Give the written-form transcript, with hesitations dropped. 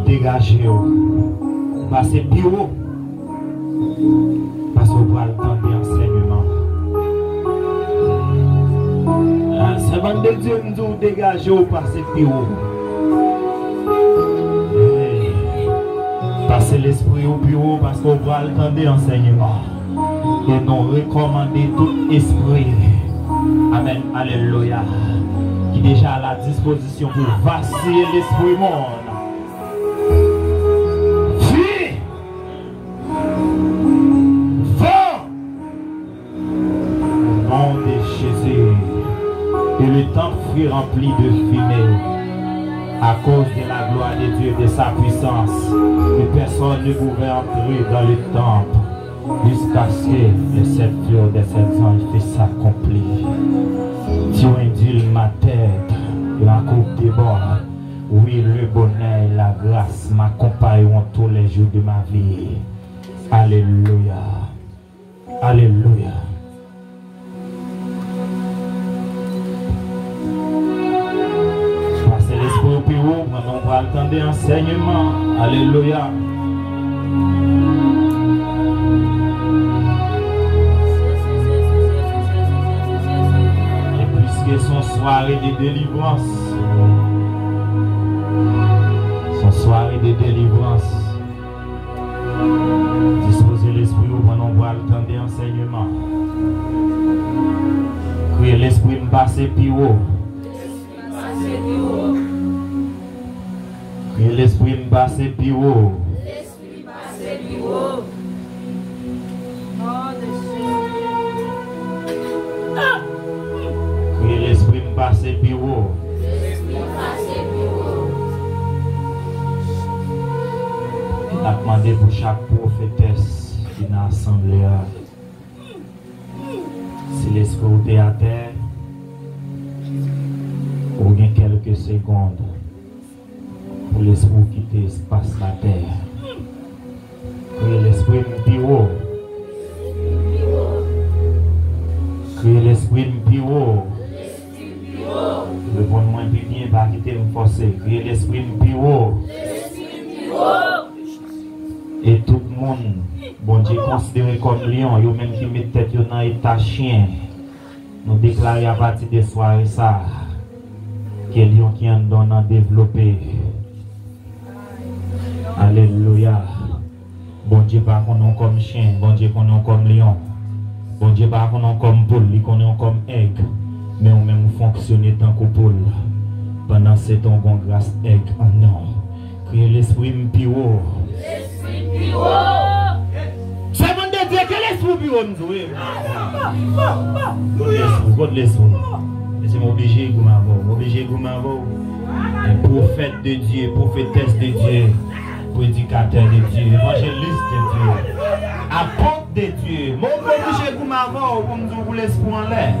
dégager, passer plus haut, parce qu'on va le temps d'enseignement. C'est bon de Dieu nous dégager, passer plus haut. Passer l'esprit au bureau parce qu'on va le temps d'enseignement. Et nous recommander tout esprit. Amen. Alléluia. Qui est déjà à la disposition pour vaciller l'esprit monde. Fuis! Va! Au nom de Jésus. Et le temple fut rempli de fumée. À cause de la gloire de Dieu et de sa puissance, que personne ne pouvait entrer dans le temple jusqu'à ce que les 7 jours des 7 ans s'accomplissent. Dieu indule ma tête et ma coupe déborde. Oui, le bonheur et la grâce m'accompagneront tous les jours de ma vie. Alléluia. Alléluia. L'esprit au bureau, maintenant on va attendre l'enseignement. Alléluia. Et puisque son soirée de délivrance, disposez l'esprit au maintenant on va attendre l'enseignement. Criez l'esprit me passer plus haut. Que l'esprit me passe plus haut. L'esprit passe plus haut. Que l'esprit me passe plus haut. L'esprit passe plus haut. Il a demandé pour chaque prophétesse qui est dans l'assemblée. Si l'esprit est à terre, ou bien quelques secondes pour l'esprit quitter l'espace la terre. Que l'esprit me plus haut. Que l'esprit me plus haut. Le bon moins bien va quitter me forcer. Que l'esprit me plus haut. Et tout le monde, bon Dieu considéré comme lion, yo même qui met tête dans état chien. Nous déclarons à partir de soirée ça. Que lion qui en donne à développer. Alléluia. Bon Dieu pas qu'on est comme chien, bon Dieu qu'on est comme lion. Bon Dieu pas qu'on est comme poule, qu'on est comme aigle. Mais on même fonctionner tant que poule. Pendant ce temps qu'on grâce aigle en non. Criez l'esprit mpiro. L'esprit plus haut. C'est bon de Dieu que l'esprit mpiro nous jouer. God l'esprit. C'est obligé de m'avoir. Un prophète de Dieu, prophétesse de Dieu, prédicateur de Dieu, évangéliste de Dieu, apôtre de Dieu. Mon obligé de m'avoir pour me dire l'esprit en l'air.